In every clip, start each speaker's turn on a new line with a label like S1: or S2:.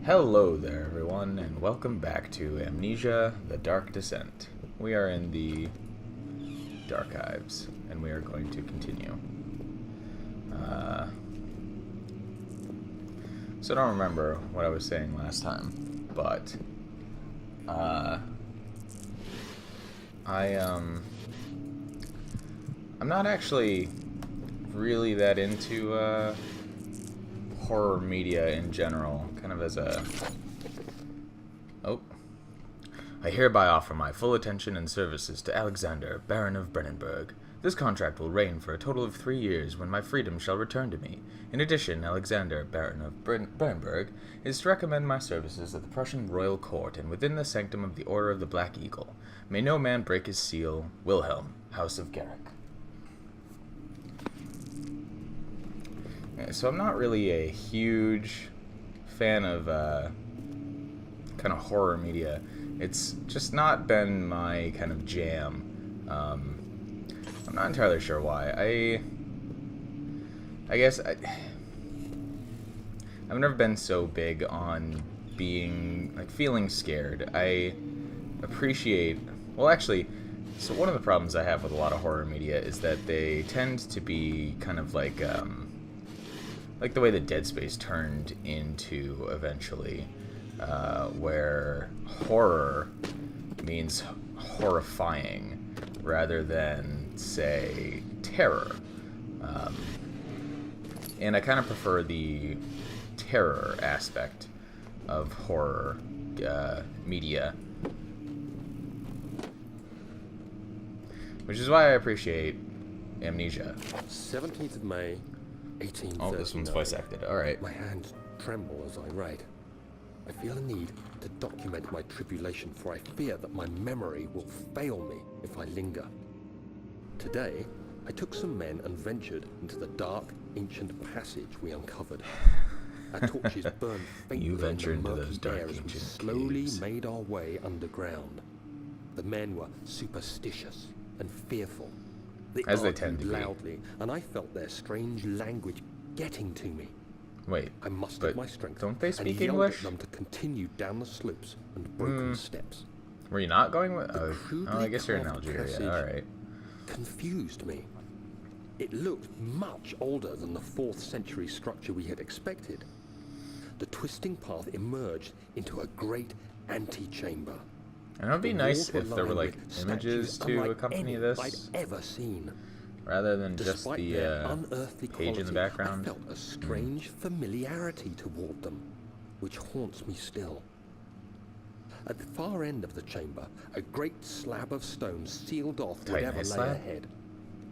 S1: Hello there, everyone, and welcome back to Amnesia: The Dark Descent. We are in the Darchives, and we are going to continue. So I don't remember what I was saying last time, but I'm not actually really that into horror media in general, kind of as a... Oh. I hereby offer my full attention and services to Alexander, Baron of Brandenburg. This contract will reign for a total of 3 years, when my freedom shall return to me. In addition, Alexander, Baron of Brandenburg, is to recommend my services at the Prussian royal court and within the sanctum of the Order of the Black Eagle. May no man break his seal. Wilhelm, House of Garrick. So I'm not really a huge fan of kind of horror media. It's just not been my kind of jam. I'm not entirely sure why. I guess I've never been so big on feeling scared. I appreciate, well, actually, so one of the problems I have with a lot of horror media is that they tend to be kind of like the way that Dead Space turned into eventually, where horror means horrifying rather than, say, terror. And I kind of prefer the terror aspect of horror media, which is why I appreciate Amnesia.
S2: 17th of May, 1839.
S1: Oh, this one's voice acted. Alright.
S2: My hands tremble as I write. I feel a need to document my tribulation, for I fear that my memory will fail me if I linger. Today, I took some men and ventured into the dark, ancient passage we uncovered. Our torches burned faintly
S1: You ventured
S2: in the
S1: into
S2: murky
S1: those dark,
S2: air as we
S1: ancient
S2: slowly
S1: caves.
S2: made our way underground. The men were superstitious and fearful.
S1: As they tend to be.
S2: Loudly, and I felt their strange language getting to me.
S1: Wait,
S2: I mustered
S1: but
S2: my strength
S1: don't they
S2: and
S1: speak
S2: yelled
S1: English?
S2: at them to continue down the slopes and broken steps.
S1: Were you not going with...
S2: The
S1: Oh,
S2: crudely
S1: I guess you're in
S2: carved
S1: Algeria.
S2: passage
S1: Alright.
S2: confused me. It looked much older than the 4th century structure we had expected. The twisting path emerged into a great antechamber.
S1: And it would be
S2: The
S1: nice
S2: walls
S1: if there were,
S2: lined
S1: like,
S2: with
S1: images
S2: statues
S1: to
S2: unlike
S1: accompany
S2: any
S1: this,
S2: I'd ever seen.
S1: rather than just
S2: Despite
S1: the
S2: their unearthly
S1: page in the
S2: quality,
S1: background.
S2: I felt a strange familiarity toward them, which haunts me still. At the far end of the chamber, a great slab of stone sealed off whatever lay
S1: slab?
S2: ahead.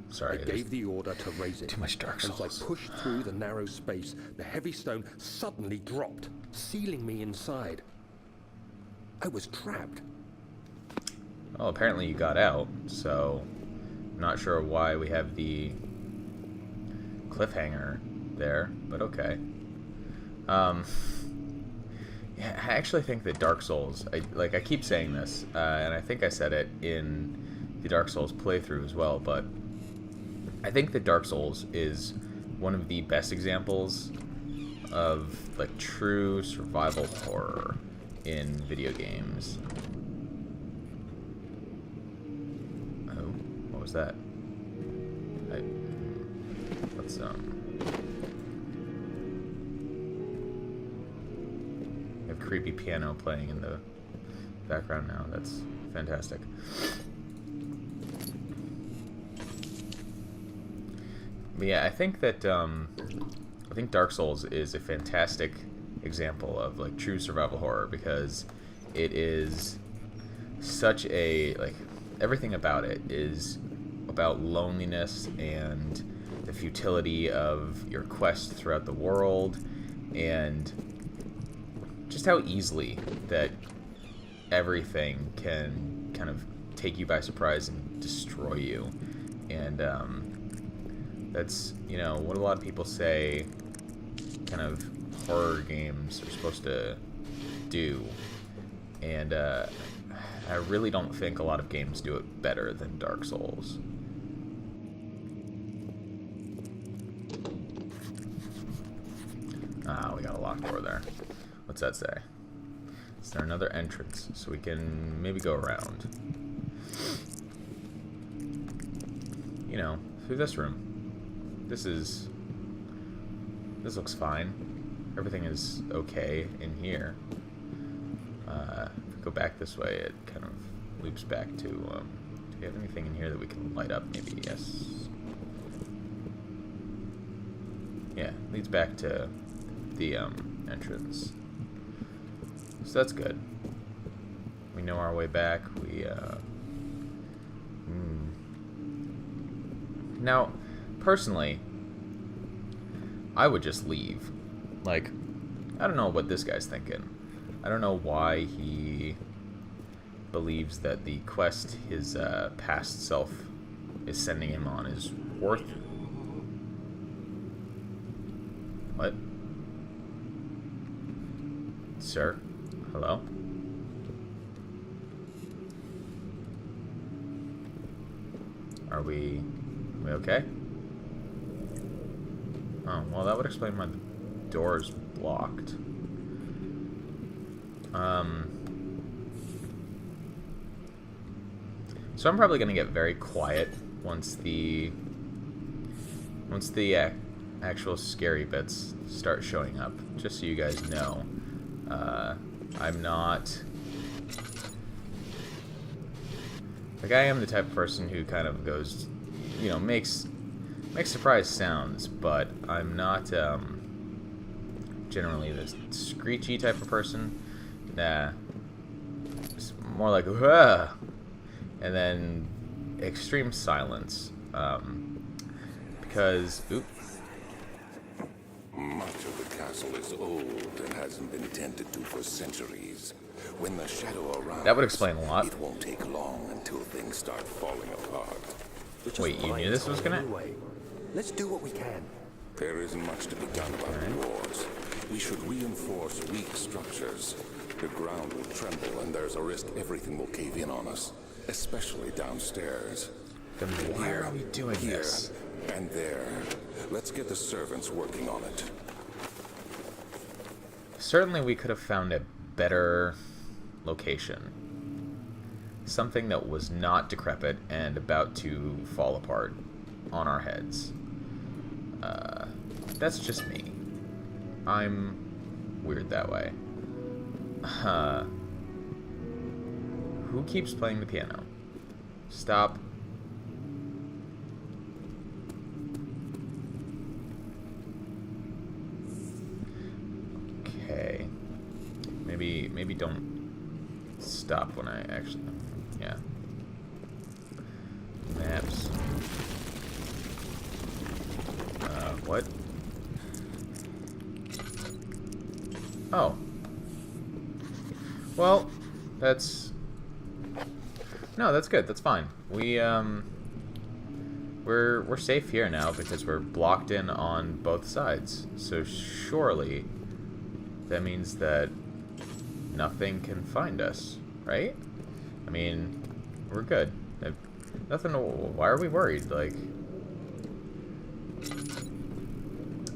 S1: Sorry,
S2: I
S1: there's
S2: gave the order to raise it.
S1: too much Dark
S2: As I
S1: Souls.
S2: pushed through the narrow space, the heavy stone suddenly dropped, sealing me inside. I was trapped.
S1: Well, apparently you got out, so I'm not sure why we have the cliffhanger there, but okay. Yeah, I actually think that Dark Souls, I keep saying this, and I think I said it in the Dark Souls playthrough as well, but I think that Dark Souls is one of the best examples of like true survival horror in video games. Oh, what was that? Let's we have creepy piano playing in the background now. That's fantastic. But yeah, I think that I think Dark Souls is a fantastic example of like true survival horror, because it is such a, like, everything about it is about loneliness and the futility of your quest throughout the world, and just how easily that everything can kind of take you by surprise and destroy you. And that's, you know, what a lot of people say kind of horror games are supposed to do. And I really don't think a lot of games do it better than Dark Souls. Ah, we got a locked door there. What's that say? Is there another entrance? So we can maybe go around. You know, through this room. This looks fine. Everything is okay in here. If we go back this way, it kind of loops back to, do we have anything in here that we can light up? Maybe, yes. Yeah, leads back to the, entrance. So that's good. We know our way back. Now, personally, I would just leave. Like, I don't know what this guy's thinking. I don't know why he believes that the quest his past self is sending him on is worth... What? Sir? Hello? Are we okay? Oh, well, that would explain why the door's blocked. So I'm probably gonna get very quiet once the actual scary bits start showing up, just so you guys know. I'm not... Like, I am the type of person who kind of goes, you know, makes surprise sounds, but I'm not generally the screechy type of person. Nah. It's more like, "Whoa!" And then extreme silence. Because, oops.
S3: Much of the castle is old and hasn't been tended to for centuries. When the shadow arrives,
S1: That would explain a lot.
S3: It won't take long until things start falling apart.
S1: Wait, you knew this was gonna...
S2: Anyway, let's do what we can.
S3: There isn't much to be done about the walls. We should reinforce weak structures. The ground will tremble and there's a risk everything will cave in on us, especially downstairs.
S1: Then why are we doing
S3: Here,
S1: this?
S3: and there. Let's get the servants working on it.
S1: Certainly we could have found a better location. Something that was not decrepit and about to fall apart on our heads. That's just me. I'm weird that way. Who keeps playing the piano? Stop. Okay. Maybe don't stop when I actually... Yeah. Maps. What? Oh. Well, that's... No, that's good. That's fine. We're safe here now because we're blocked in on both sides. So surely that means that nothing can find us, right? I mean, we're good. Nothing. Why are we worried? Like,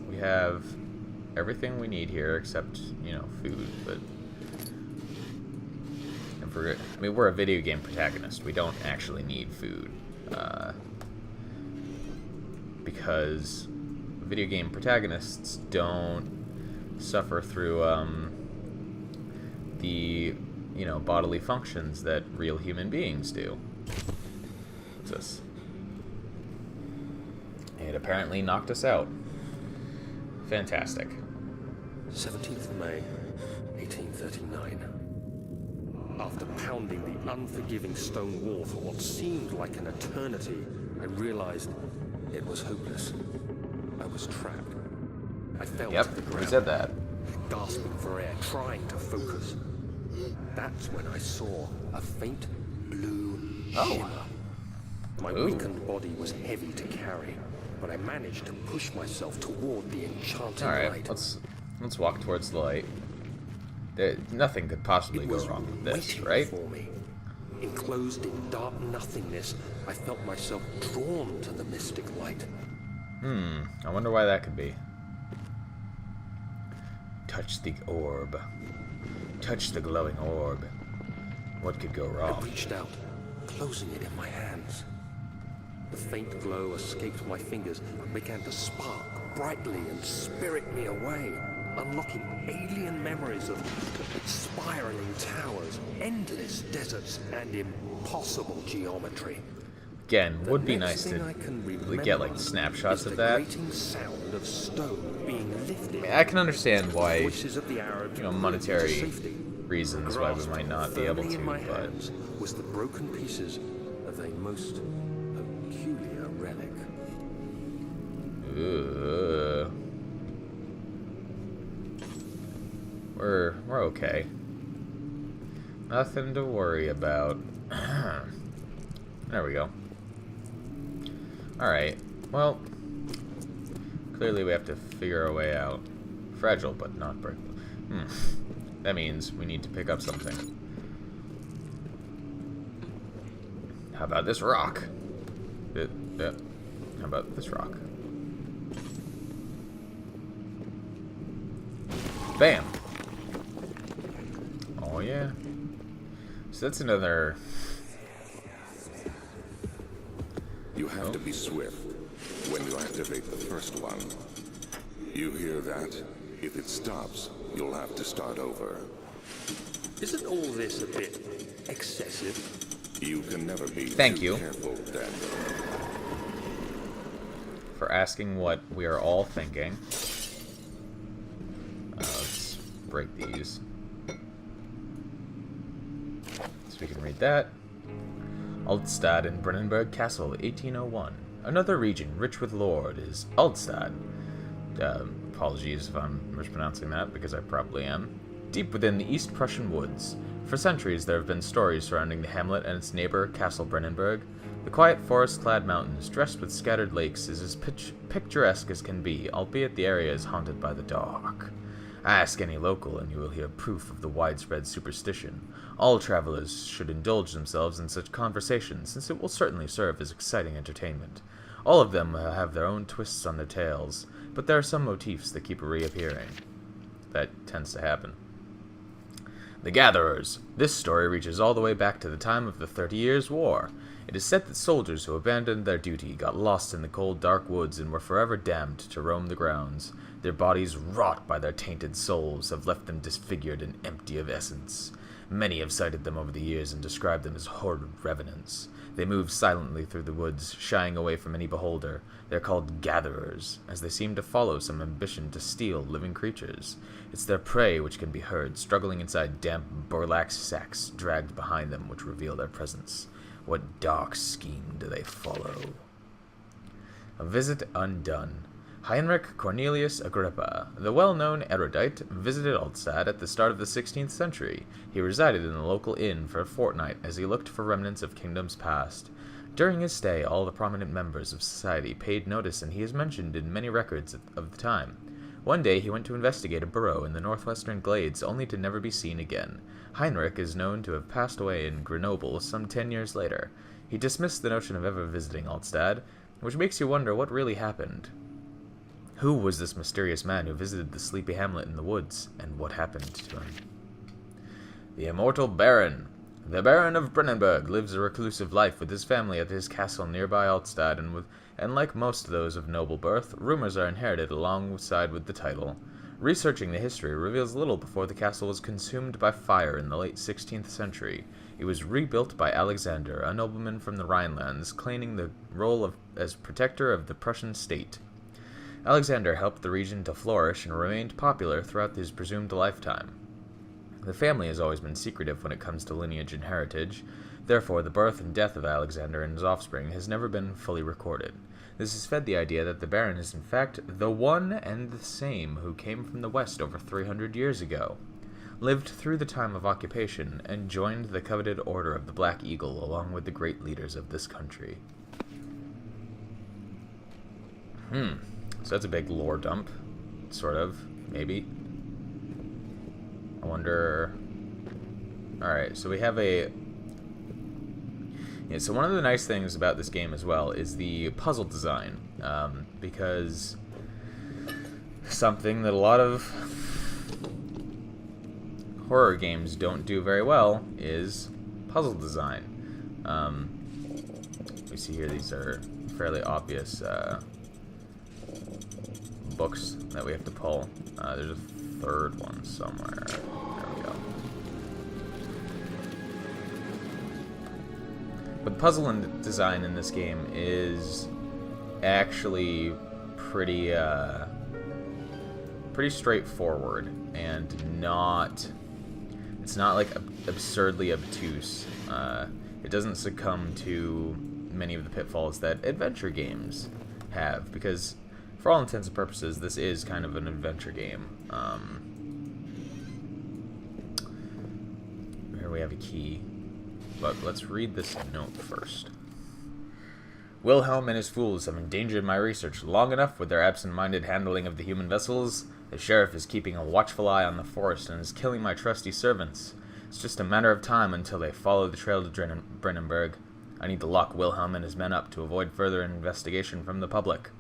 S1: we have everything we need here except, you know, food. But I mean, we're a video game protagonist. We don't actually need food, because video game protagonists don't suffer through the, you know, bodily functions that real human beings do. What's this? It apparently knocked us out. Fantastic.
S2: 17th May, 1839. After pounding the unforgiving stone wall for what seemed like an eternity, I realized it was hopeless. I was trapped. I fell to the ground.
S1: We said that.
S2: Gasping for air, trying to focus. That's when I saw a faint blue shimmer. My weakened body was heavy to carry, but I managed to push myself toward the enchanting light.
S1: Let's walk towards the light. Nothing could possibly go wrong with this, right?
S2: For me. Enclosed in dark nothingness, I felt myself drawn to the mystic light.
S1: I wonder why that could be. Touch the orb. Touch the glowing orb. What could go
S2: I
S1: wrong?
S2: reached out, closing it in my hands. The faint glow escaped my fingers and began to spark brightly and spirit me away, unlocking alien memories of spiraling towers, endless deserts, and impossible geometry.
S1: Again, would be
S2: The
S1: nice
S2: next
S1: to
S2: thing I can
S1: really get like
S2: remember
S1: snapshots
S2: is
S1: of
S2: the
S1: that.
S2: grating sound of stone being lifted.
S1: I can understand why,
S2: Voices of the Arabs
S1: monetary
S2: to safety.
S1: reasons why we
S2: Grasped
S1: might not be able
S2: firmly
S1: to,
S2: in my
S1: but
S2: hands was the broken pieces of a most peculiar relic.
S1: we're okay. Nothing to worry about. There we go. Alright, well, clearly we have to figure a way out. Fragile, but not breakable. That means we need to pick up something. How about this rock? How about this rock? Bam! Oh yeah. So that's another...
S3: You have to be swift when you activate the first one. You hear that? If it stops, you'll have to start over.
S2: Isn't all this a bit excessive?
S3: You can never be
S1: Thank
S3: too
S1: you.
S3: careful, then.
S1: For asking what we are all thinking. Let's break these. So we can read that. Altstadt in Brandenburg Castle, 1801. Another region rich with lore is Altstadt. Apologies if I'm mispronouncing that, because I probably am. Deep within the East Prussian woods. For centuries there have been stories surrounding the hamlet and its neighbor, Castle Brandenburg. The quiet forest-clad mountains, dressed with scattered lakes, is as picturesque as can be, albeit the area is haunted by the dark. Ask any local and you will hear proof of the widespread superstition. All travelers should indulge themselves in such conversations, since it will certainly serve as exciting entertainment. All of them have their own twists on their tales, but there are some motifs that keep reappearing. That tends to happen. The Gatherers. This story reaches all the way back to the time of the 30 Years' War. It is said that soldiers who abandoned their duty got lost in the cold, dark woods and were forever damned to roam the grounds. Their bodies, wrought by their tainted souls, have left them disfigured and empty of essence. Many have sighted them over the years and described them as horrid revenants. They move silently through the woods, shying away from any beholder. They are called gatherers, as they seem to follow some ambition to steal living creatures. It's their prey which can be heard, struggling inside damp burlap sacks dragged behind them, which reveal their presence. What dark scheme do they follow? A visit undone. Heinrich Cornelius Agrippa, the well-known erudite, visited Altstadt at the start of the 16th century. He resided in the local inn for a fortnight as he looked for remnants of kingdoms past. During his stay, all the prominent members of society paid notice, and he is mentioned in many records of the time. One day he went to investigate a burrow in the northwestern glades, only to never be seen again. Heinrich is known to have passed away in Grenoble some 10 years later. He dismissed the notion of ever visiting Altstadt, which makes you wonder what really happened. Who was this mysterious man who visited the sleepy hamlet in the woods, and what happened to him? The immortal Baron. The Baron of Brandenburg lives a reclusive life with his family at his castle nearby Altstadt, and like most of those of noble birth, rumors are inherited alongside with the title. Researching the history reveals little before the castle was consumed by fire in the late 16th century. It was rebuilt by Alexander, a nobleman from the Rhinelands, claiming the role as protector of the Prussian state. Alexander helped the region to flourish and remained popular throughout his presumed lifetime. The family has always been secretive when it comes to lineage and heritage. Therefore, the birth and death of Alexander and his offspring has never been fully recorded. This has fed the idea that the Baron is in fact the one and the same who came from the west over 300 years ago, lived through the time of occupation, and joined the coveted Order of the Black Eagle along with the great leaders of this country. So that's a big lore dump, sort of, maybe. I wonder... Alright, so we have a... Yeah, so one of the nice things about this game as well is the puzzle design, because something that a lot of horror games don't do very well is puzzle design. We see here these are fairly obvious books that we have to pull. There's a third one somewhere. There we go. But the puzzle and design in this game is actually pretty straightforward and it's not like absurdly obtuse. It doesn't succumb to many of the pitfalls that adventure games have, because for all intents and purposes this is kind of an adventure game. Here we have a key, but let's read this note first. Wilhelm and his fools have endangered my research long enough with their absent-minded handling of the human vessels. The sheriff is keeping a watchful eye on the forest and is killing my trusty servants. It's just a matter of time until they follow the trail to Brandenburg. I need to lock Wilhelm and his men up to avoid further investigation from the public.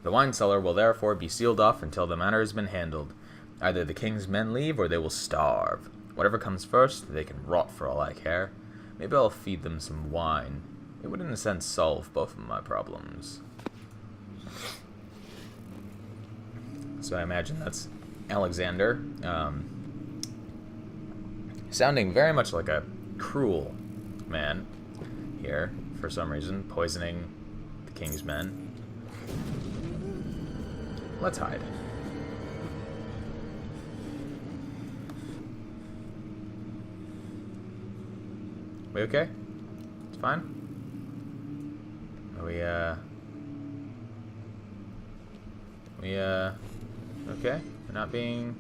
S1: The wine cellar will therefore be sealed off until the matter has been handled. Either the king's men leave or they will starve. Whatever comes first, they can rot for all I care. Maybe I'll feed them some wine. It would in a sense solve both of my problems. So I imagine that's Alexander. Sounding very much like a cruel man here, for some reason, poisoning the king's men. Let's hide. We okay? It's fine? Are we okay? We're not being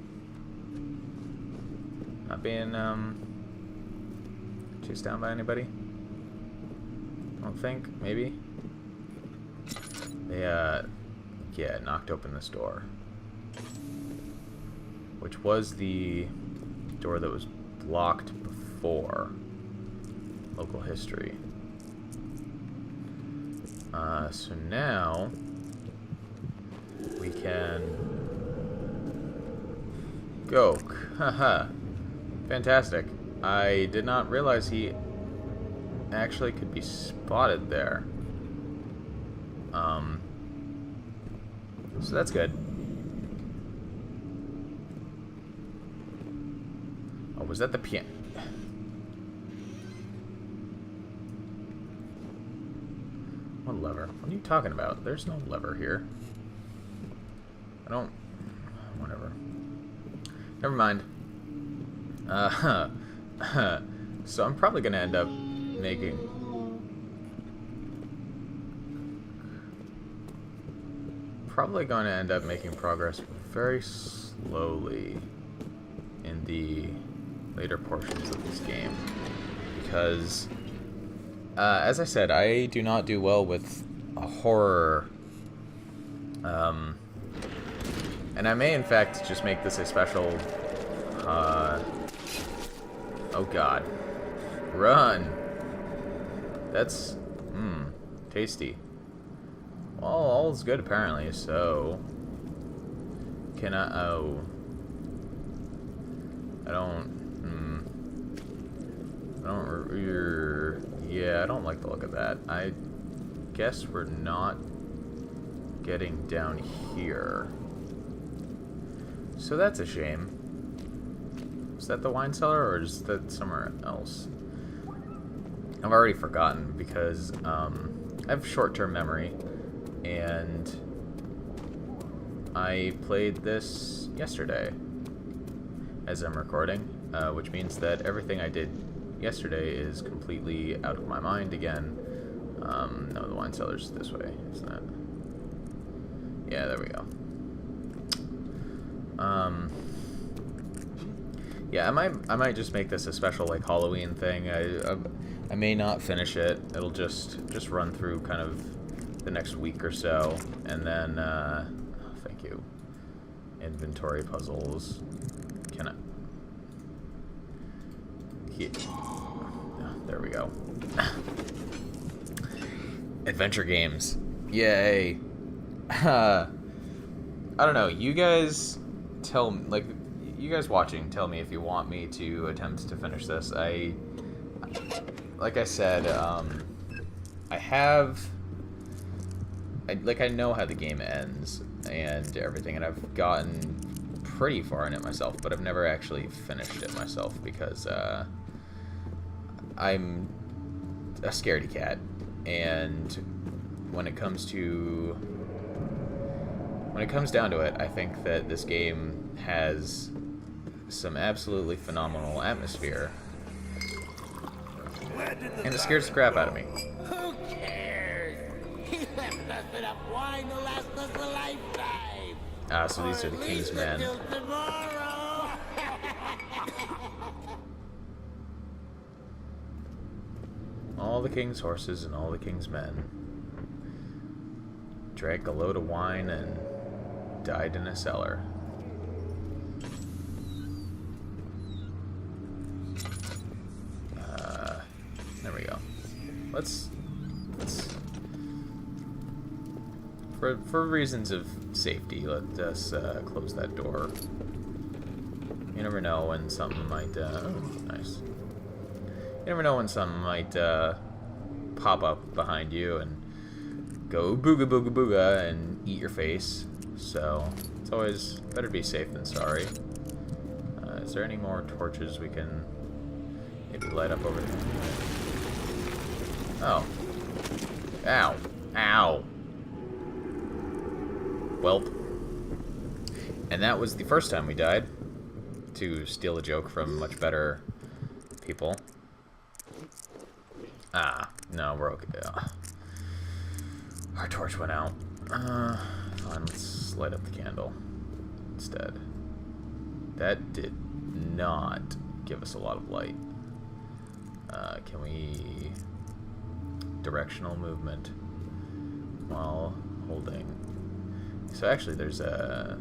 S1: chased down by anybody? I don't think. Maybe. They yeah, knocked open this door, which was the door that was blocked before. Local history. So now we can go. Haha. Fantastic. I did not realize he actually could be spotted there. So that's good. Oh, was that the piano? What lever? What are you talking about? There's no lever here. I don't... Whatever. Never mind. So I'm probably going to end up making... progress very slowly in the later portions of this game. Because... as I said, I do not do well with a horror, and I may in fact just make this a special, oh god, run, that's, tasty. Well, all's good apparently, so, can I, oh, I don't, yeah, I don't like the look of that. I guess we're not getting down here. So that's a shame. Is that the wine cellar, or is that somewhere else? I've already forgotten, because I have short-term memory, and I played this yesterday as I'm recording, which means that everything I did yesterday is completely out of my mind again. No, the wine cellar's this way, isn't it? Yeah, there we go. Yeah, I might just make this a special like Halloween thing. I may not finish it. It'll just run through kind of the next week or so, and then thank you. Inventory puzzles. Can I? Yeah. There we go. Adventure games. Yay. I don't know. You guys tell me, like, you guys watching, tell me if you want me to attempt to finish this. Like I said, I know how the game ends and everything, and I've gotten pretty far in it myself, but I've never actually finished it myself because I'm a scaredy cat, and when it comes down to it, I think that this game has some absolutely phenomenal atmosphere, and it scares the crap out of me.
S4: Who cares? He left us enough wine to last us a lifetime.
S1: Ah, so these are the King's men.
S4: Until tomorrow.
S1: All the King's horses and all the King's men drank a load of wine and died in a cellar. There we go. Let's for reasons of safety, let us close that door. You never know when something might oh, nice. You never know when something might pop up behind you and go booga booga booga and eat your face. So it's always better to be safe than sorry. Is there any more torches we can maybe light up over there? Oh. Ow. Ow. Welp. And that was the first time we died. To steal a joke from much better people. Ah, no, we're okay. Our torch went out. Fine, let's light up the candle instead. That did not give us a lot of light. Can we... Directional movement while holding. So actually there's a...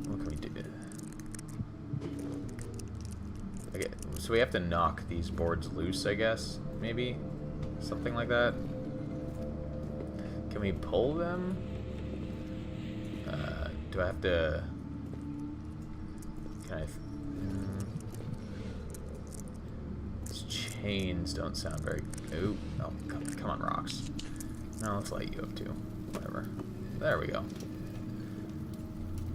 S1: What can we do? Okay, so we have to knock these boards loose, I guess? Maybe? Something like that? Can we pull them? Do I have to... Can I... These chains don't sound very... Ooh, oh, come on, rocks. No, let's light you up too. Whatever. There we go.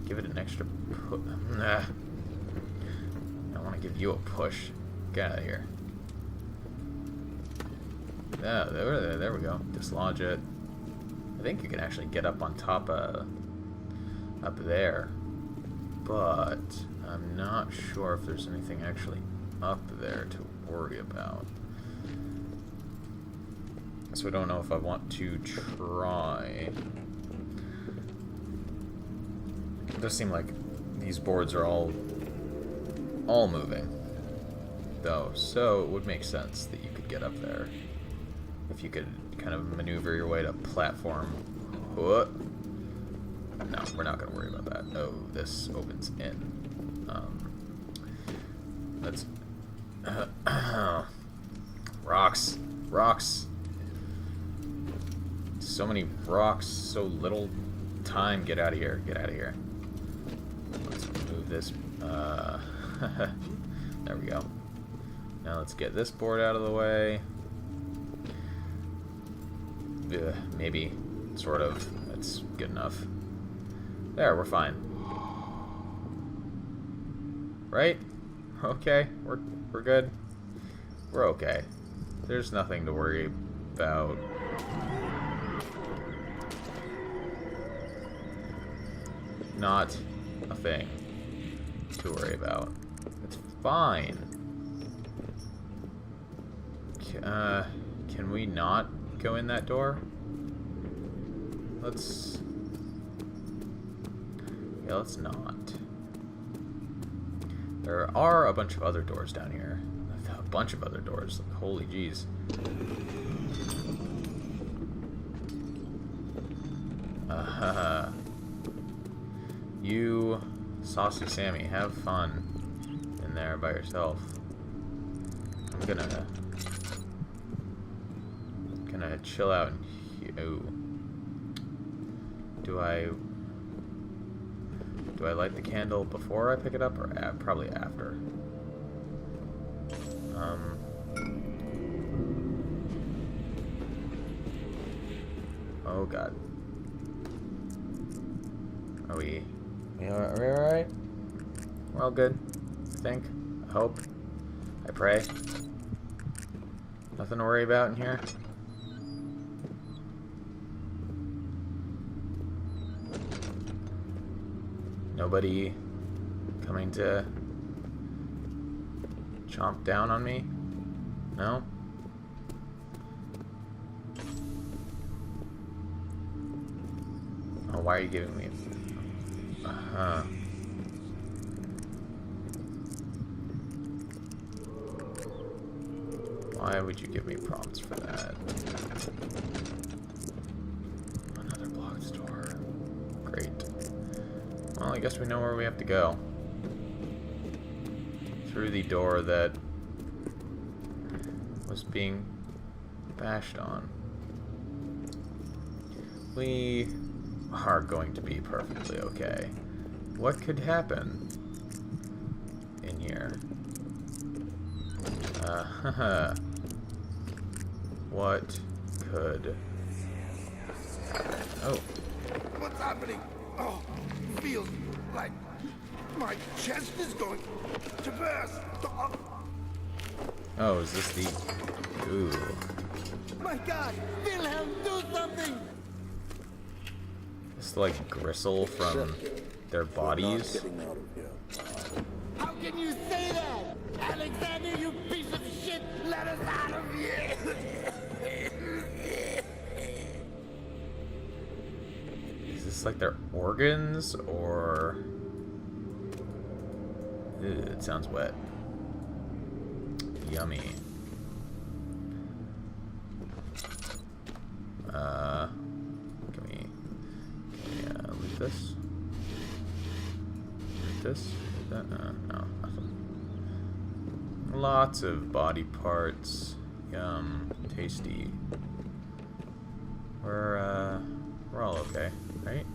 S1: Give it an extra push. Nah. I want to give you a push. Get out of here. Yeah, there we go. Dislodge it. I think you can actually get up on top up there. But I'm not sure if there's anything actually up there to worry about. So I don't know if I want to try. It does seem like these boards are all moving, though, so it would make sense that you could get up there if you could kind of maneuver your way to platform. What? No, we're not going to worry about that. Oh, this opens in. Let's... Rocks. So many rocks, so little time. Get out of here. Let's move this. There we go. Now let's get this board out of the way. Maybe. Sort of. That's good enough. There, we're fine. Right? Okay, we're good. We're okay. There's nothing to worry about. Not a thing to worry about. It's fine. Can we not go in that door? Let's not. There are a bunch of other doors down here. A bunch of other doors. Holy jeez. You, Saucy Sammy, have fun in there by yourself. I'm gonna chill out and... Ooh. Do I Do I light the candle before I pick it up, or probably after? Oh god. Are we alright? We're all good, I think. I hope. I pray. Nothing to worry about in here. Nobody coming to chomp down on me? No? Oh, why are you giving me... Uh-huh. Why would you give me prompts for that? Another blocked door. Great. Well, I guess we know where we have to go. Through the door that was being bashed on. We are going to be perfectly okay. What could happen in here? What could... Oh.
S4: What's happening? Oh, feels like my chest is going to burst.
S1: Oh, is this the... Ooh.
S4: My God, Wilhelm, do something!
S1: It's like gristle from their bodies.
S4: How can you say that? Alexander, you piece of shit! Let us out of here!
S1: Is this like their organs, or... Ew, it sounds wet. Yummy. Can we loot this? Loot this? Loot that? No, nothing. Lots of body parts. Yum. Tasty. We're all okay, right?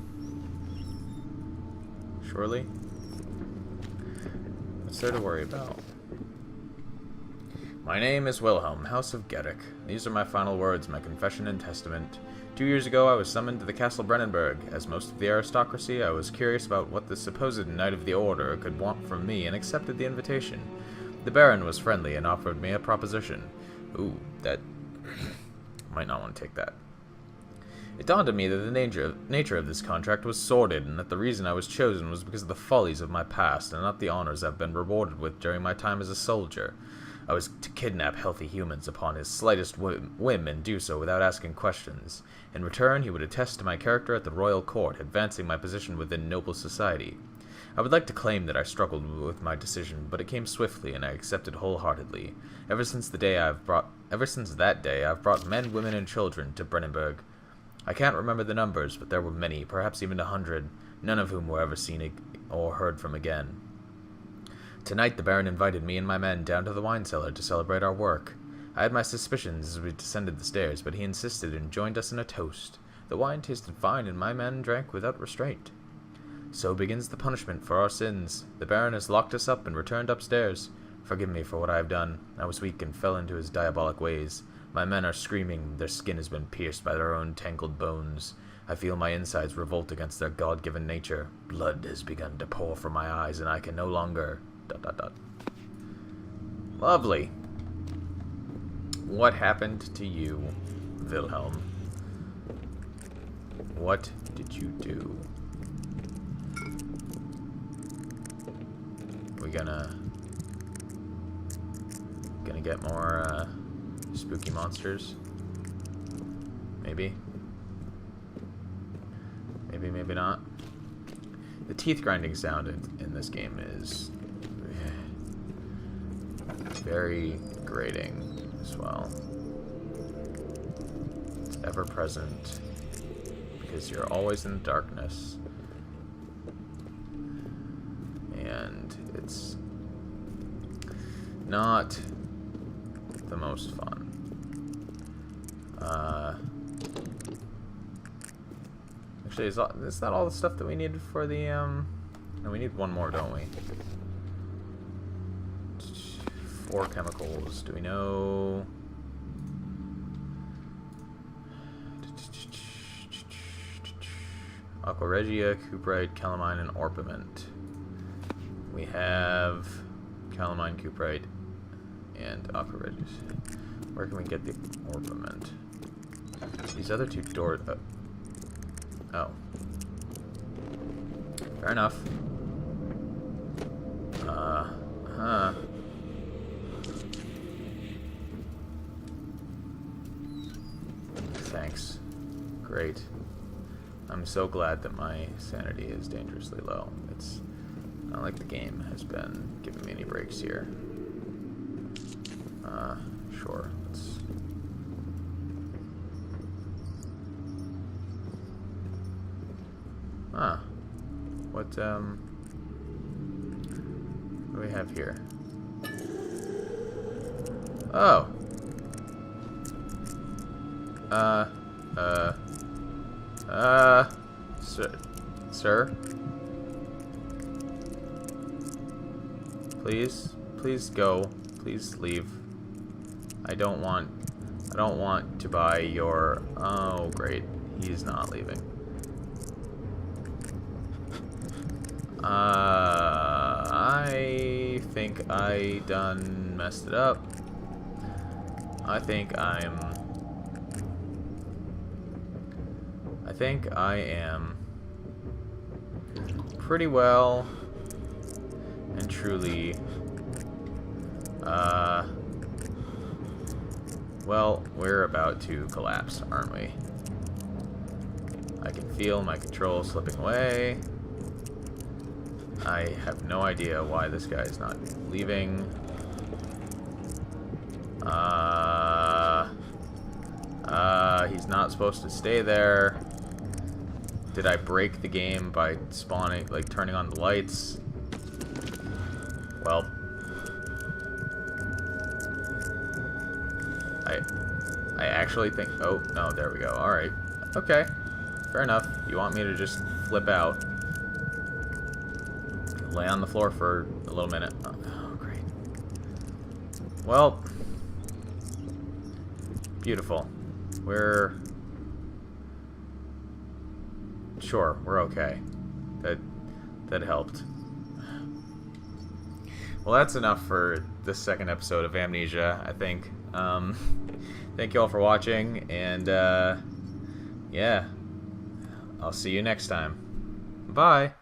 S1: Surely? What's there to worry about? My name is Wilhelm, House of Gerrick. These are my final words, my confession and testament. 2 years ago, I was summoned to the Castle Brandenburg. As most of the aristocracy, I was curious about what the supposed Knight of the Order could want from me and accepted the invitation. The Baron was friendly and offered me a proposition. Ooh, that... might not want to take that. It dawned on me that the nature of this contract was sordid, and that the reason I was chosen was because of the follies of my past, and not the honors I've been rewarded with during my time as a soldier. I was to kidnap healthy humans upon his slightest whim and do so without asking questions. In return, he would attest to my character at the royal court, advancing my position within noble society. I would like to claim that I struggled with my decision, but it came swiftly, and I accepted wholeheartedly. Ever since that day, I've brought men, women, and children to Brandenburg. I can't remember the numbers, but there were many, perhaps even 100, none of whom were ever seen or heard from again. Tonight the Baron invited me and my men down to the Wine Cellar to celebrate our work. I had my suspicions as we descended the stairs, but he insisted and joined us in a toast. The wine tasted fine, and my men drank without restraint. So begins the punishment for our sins. The Baron has locked us up and returned upstairs. Forgive me for what I have done. I was weak and fell into his diabolic ways. My men are screaming, their skin has been pierced by their own tangled bones. I feel my insides revolt against their God-given nature. Blood has begun to pour from my eyes, and I can no longer... ... Lovely. What happened to you, Wilhelm? What did you do? We gonna get more spooky monsters? Maybe. Maybe not. The teeth grinding sound in this game is very grating as well. It's ever present because you're always in the darkness, and it's not the most fun. Actually, is that all the stuff that we needed for the No, we need one more, don't we? 4 chemicals. Do we know? Aqua Regia, Cuprite, Calamine, and Orpiment. We have Calamine, Cuprite, and Aqua Regias. Where can we get the Orpiment? These other 2 doors. Oh. Fair enough. Thanks. Great. I'm so glad that my sanity is dangerously low. It's not like the game has been giving me any breaks here. Sure. Let's... What do we have here? Oh. Sir? Please go. Please leave. I don't want to buy your... Oh, great. He's not leaving. I think I done messed it up. I think I am pretty well and truly, well, we're about to collapse, aren't we? I can feel my control slipping away. I have no idea why this guy is not leaving. He's not supposed to stay there. Did I break the game by spawning, like turning on the lights? Well, I actually think, oh, no, there we go. All right. Okay. Fair enough. You want me to just flip out? Lay on the floor for a little minute. Oh, great. Well, beautiful. We're sure we're okay. That helped. Well, that's enough for this second episode of Amnesia, I think. Thank you all for watching, and yeah, I'll see you next time. Bye.